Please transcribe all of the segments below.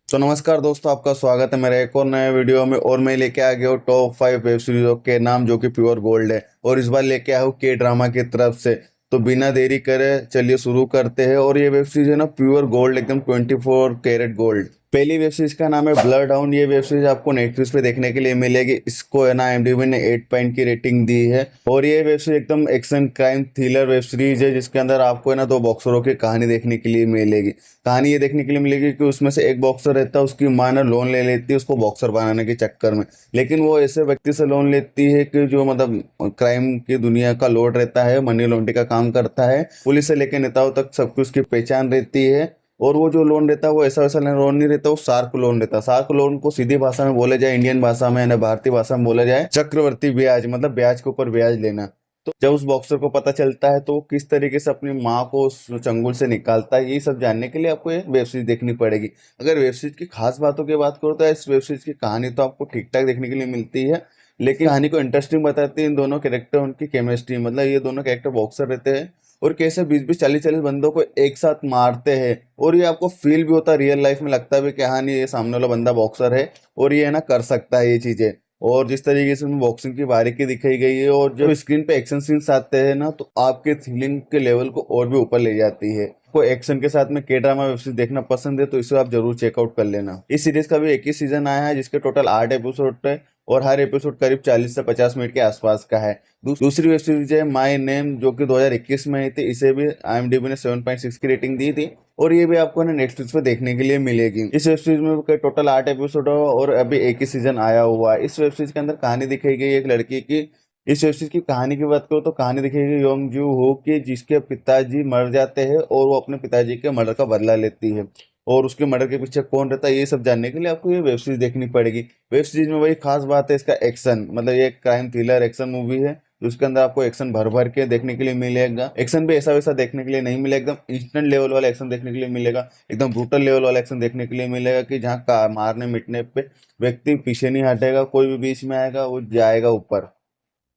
तो नमस्कार दोस्तों, आपका स्वागत है मेरे एक और नए वीडियो में। और मैं लेके आ गया हूँ टॉप 5 वेब सीरीजों के नाम जो कि प्योर गोल्ड है। और इस बार लेके आया हूँ के ड्रामा की तरफ से। तो बिना देरी करे चलिए शुरू करते हैं। और ये वेब सीरीज है ना प्योर गोल्ड, एकदम 24 कैरेट गोल्ड। पहली वेब सीरीज का नाम है ब्लड हाउंड। ये वेब सीरीज आपको नेटफ्लिक्स पे देखने के लिए मिलेगी। इसको है ना IMDb ने 8 पॉइंट की रेटिंग दी है। और ये वेब सीरीज एकदम action crime thriller web series है, जिसके अंदर आपको है ना दो बॉक्सरों की कहानी देखने के लिए मिलेगी। कहानी ये देखने के लिए मिलेगी कि उसमें से एक बॉक्सर रहता है, उसकी माँ ना लोन ले लेती है उसको बॉक्सर बनाने के चक्कर में। लेकिन वो ऐसे व्यक्ति से लोन लेती है कि जो मतलब क्राइम की दुनिया का लॉर्ड रहता है, मनी लॉन्ड्रिंग का काम करता है, पुलिस से लेकर नेताओं तक सबकी उसकी पहचान रहती है। और वो जो लोन रहता है वो ऐसा वैसा लोन नहीं रहता, वो शार्क लोन रहता है। शार्क लोन को सीधी भाषा में बोला जाए, इंडियन भाषा में यानी भारतीय भाषा में बोला जाए चक्रवर्ती ब्याज, मतलब ब्याज के ऊपर ब्याज लेना। तो जब उस बॉक्सर को पता चलता है तो वो किस तरीके से अपनी माँ को उस चंगुल से निकालता है, ये सब जानने के लिए आपको ये वेब सीरीज देखनी पड़ेगी। अगर वेब सीरीज की खास बातों की बात करो तो इस वेब सीरीज की कहानी तो आपको ठीक ठाक देखने के लिए मिलती है, लेकिन कहानी को इंटरेस्टिंग बताती है इन दोनों कैरेक्टर, उनकी केमिस्ट्री। मतलब ये दोनों कैरेक्टर बॉक्सर रहते हैं और कैसे 20-20 40-40 बंदों को एक साथ मारते हैं। और ये आपको फील भी होता है, रियल लाइफ में लगता है भी कि हाँ नहीं, ये सामने वाला बंदा बॉक्सर है और ये है ना कर सकता है ये चीजें। और जिस तरीके से उसमें बॉक्सिंग की बारीकी दिखाई गई है और जब स्क्रीन पे एक्शन सीन्स आते हैं ना तो आपके थ्रिलिंग के लेवल को और भी ऊपर ले जाती है। को एक्शन के साथ में के ड्रामा वेब सीरीज देखना पसंद है तो इसे आप जरूर चेकआउट कर लेना। इस सीरीज का भी एक ही सीजन आया है जिसके टोटल 8 एपिसोड है और हर एपिसोड करीब 40 से 50 मिनट के आसपास का है। दूसरी वेब सीरीज है माई नेम जो कि 2021 में आई थी। इसे भी IMDb ने 7.6 की रेटिंग दी थी और ये भी आपको ना नेटफ्लिक्स पे देखने के लिए मिलेगी। इस वेब सीरीज में टोटल 8 एपिसोड है और अभी एक ही सीजन आया हुआ है। इस वेब सीरीज के अंदर कहानी दिखाई गई एक लड़की की। इस वेब सीरीज की कहानी की बात करो तो कहानी दिखाई गई योंग जू हो की, जिसके पिताजी मर जाते हैं और वो अपने पिताजी के मर्डर का बदला लेती है। और उसके मर्डर के पीछे कौन रहता है ये सब जानने के लिए आपको ये वेब सीरीज देखनी पड़ेगी। वेब सीरीज में वही खास बात है इसका एक्शन, मतलब ये क्राइम थ्रिलर एक्शन मूवी है जिसके अंदर आपको एक्शन भर भर के देखने के लिए मिलेगा। एक्शन भी ऐसा वैसा देखने के लिए नहीं मिलेगा, एकदम इंस्टेंट लेवल वाला एक्शन देखने के लिए मिलेगा, एकदम ब्रूटल लेवल वाला एक्शन देखने के लिए मिलेगा कि जहाँ का मारने मिटने पे व्यक्ति पीछे नहीं हटेगा, कोई भी बीच में आएगा वो जाएगा ऊपर।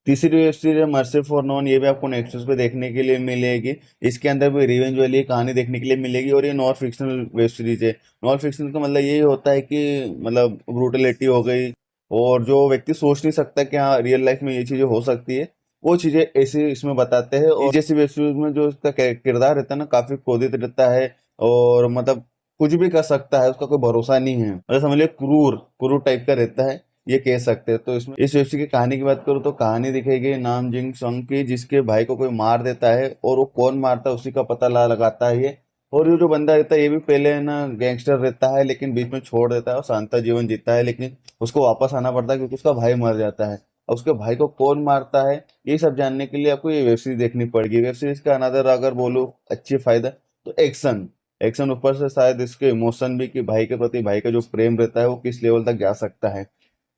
तीसरी वेब सीरीज है मर्सी फॉर नॉन। ये भी आपको नेटफ्लिक्स पे देखने के लिए मिलेगी। इसके अंदर भी रिवेंज वाली कहानी देखने के लिए मिलेगी और ये नॉन फिक्शनल वेब सीरीज है। नॉन फिक्शनल का मतलब यही होता है कि मतलब ब्रूटलिटी हो गई और जो व्यक्ति सोच नहीं सकता कि हाँ रियल लाइफ में ये चीजें हो सकती है, वो चीजें ऐसे इसमें बताते हैं। और जैसी वेब सीरीज में जो उसका किरदार रहता है ना काफी क्रोधित रहता है और मतलब कुछ भी कर सकता है, उसका कोई भरोसा नहीं है, मतलब समझ लिया क्रूर क्रूर टाइप का रहता है, ये कह सकते हैं। तो इसमें इस वेब सीरीज की कहानी की बात करूँ तो कहानी दिखाई गई नाम जिंग संग की, जिसके भाई को कोई मार देता है और वो कौन मारता है उसी का पता लगाता है ये। और ये जो बंदा रहता है ये भी पहले है ना गैंगस्टर रहता है, लेकिन बीच में छोड़ देता है और शांता जीवन जीता है, लेकिन उसको वापस आना पड़ता है क्योंकि उसका भाई मर जाता है। और उसके भाई को कौन मारता है ये सब जानने के लिए आपको ये वेब सीरीज देखनी पड़ेगी। वेब सीरीज का अनदर अगर बोलो अच्छी फायदा तो एक्शन। एक्शन ऊपर से शायद इसके इमोशन भी कि भाई के प्रति भाई का जो प्रेम रहता है वो किस लेवल तक जा सकता है।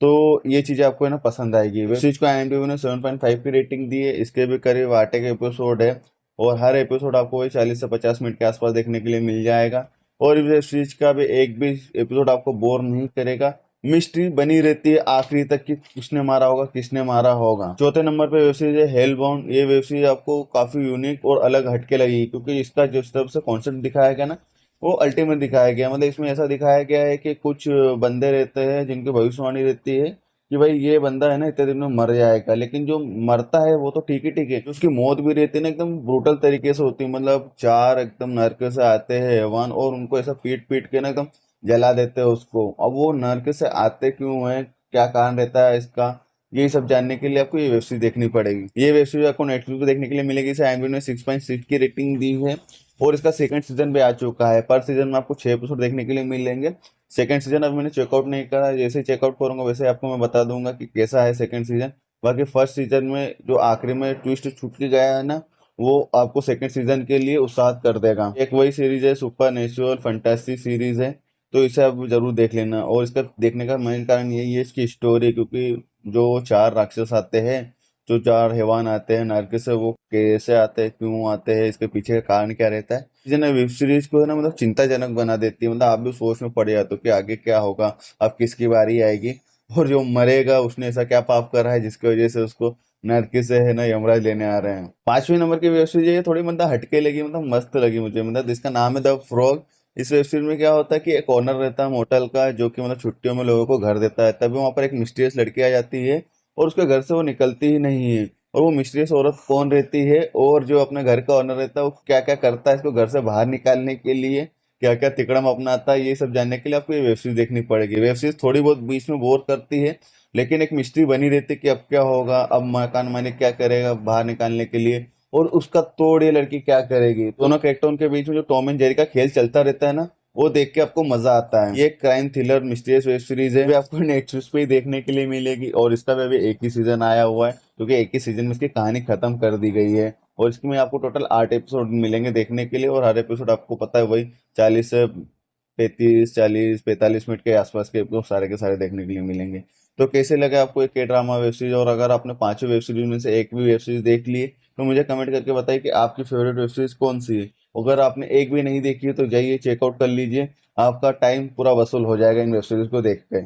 तो ये चीजें आपको है ना पसंद आएगी। वेब सीरीज को IMDb ने 7.5 की रेटिंग दी है। इसके भी करीब 8 एपिसोड है और हर एपिसोड आपको वही 40 से 50 मिनट के आसपास देखने के लिए मिल जाएगा। और इस वेब सीरीज का भी एक भी एपिसोड आपको बोर नहीं करेगा। मिस्ट्री बनी रहती है आखिरी तक कि किसने मारा होगा किसने मारा होगा। चौथे नंबर पे वेब सीरीज है हेल बाउंड। ये वेब सीरीज आपको काफी यूनिक और अलग हटके लगी क्योंकि इसका जिस तरफ से कॉन्सेप्ट दिखाया गया ना वो अल्टीमेट दिखाया गया। मतलब इसमें ऐसा दिखाया गया है कि कुछ बंदे रहते हैं जिनकी भविष्यवाणी रहती है कि भाई ये बंदा है ना इतने दिन में मर जाएगा, लेकिन जो मरता है वो तो ठीक है, जो उसकी मौत भी रहती है ना एकदम ब्रूटल तरीके से होती है। मतलब चार एकदम नर्क से आते हैं हैवान और उनको ऐसा पीट पीट के ना एकदम जला देते हैं उसको। अब वो नर्क से आते क्यों है, क्या कारण रहता है इसका, ये सब जानने के लिए आपको ये वेब सीरीज देखनी पड़ेगी। ये वेब सीरीज आपको नेटफ्लिक्स पे देखने के लिए मिलेगी। इसे IMDb ने 6.6 की रेटिंग दी है और इसका सेकंड सीजन भी आ चुका है। पर सीजन में आपको 6 एपिसोड देखने के लिए मिलेंगे। सेकंड सीजन अब मैंने चेकआउट नहीं करा, जैसे चेकआउट करूंगा वैसे आपको मैं बता दूंगा कि कैसा है सेकंड सीजन। बाकी फर्स्ट सीजन में जो आखिरी में ट्विस्ट छूट के गया है ना वो आपको सेकंड सीजन के लिए उत्साहित कर देगा। एक वही सीरीज है सुपर नेचुरल फंटेस्टिक सीरीज है, तो इसे आप जरूर देख लेना। और इसका देखने का मेन कारण यही है इसकी स्टोरी, क्योंकि जो चार राक्षस आते हैं, जो चार हैवान आते हैं नर्क से, वो कैसे आते हैं क्यों आते हैं इसके पीछे का कारण क्या रहता है, जो ना वेब सीरीज को है ना मतलब चिंताजनक बना देती है। मतलब आप भी सोच में पड़ जाते हो कि आगे क्या होगा, अब किसकी बारी आएगी और जो मरेगा उसने ऐसा क्या पाप करा है जिसकी वजह से उसको नर्क से है ना यमराज लेने आ रहे हैं। 5वें नंबर की वेब सीरीज है, ये थोड़ी मतलब हटके लगी, मतलब मस्त लगी मुझे। मतलब इसका नाम है द फ्रॉग। इस वेब सीरीज में क्या होता है कि एक ओनर रहता है होटल का, जो कि मतलब छुट्टियों में लोगों को घर देता है। तभी वहाँ पर एक मिस्टीरियस लड़की आ जाती है और उसके घर से वो निकलती ही नहीं है। और वो मिस्टीरियस औरत कौन रहती है और जो अपने घर का ओनर रहता है वो क्या क्या करता है इसको घर से बाहर निकालने के लिए, क्या क्या तिकड़म अपनाता है, ये सब जानने के लिए आपको ये वेब सीरीज देखनी पड़ेगी। वेब सीरीज थोड़ी बहुत बीच में बोर करती है, लेकिन एक मिस्ट्री बनी रहती है कि अब क्या होगा, अब मकान मालिक क्या करेगा बाहर निकालने के लिए, और उसका तोड़ ये लड़की क्या करेगी। दोनों कैरेक्टरों के बीच में जो टॉम एंड जेरी का खेल चलता रहता है ना, वो देख के आपको मजा आता है। ये crime thriller mysterious web series है, भी आपको नेटफ्लिक्स पे ही देखने के लिए मिलेगी। और इसका भी अभी एक ही सीजन आया हुआ है, क्योंकि एक ही सीजन में इसकी कहानी खत्म कर दी गई है। और इसमें में आपको टोटल 8 एपिसोड मिलेंगे देखने के लिए, और हर एपिसोड आपको पता है वही 40 से 45 के आसपास के एपिसोड सारे के सारे देखने के लिए मिलेंगे। तो कैसे लगे आपको ये के ड्रामा वेब सीरीज, और अगर आपने पांचों वेब सीरीज में से एक भी वेब सीरीज देख ली है, तो मुझे कमेंट करके बताइए कि आपकी फेवरेट वेब सीरीज कौन सी है। अगर आपने एक भी नहीं देखी है तो जाइए चेकआउट कर लीजिए, आपका टाइम पूरा वसूल हो जाएगा इन वेब सीरीज को देख के।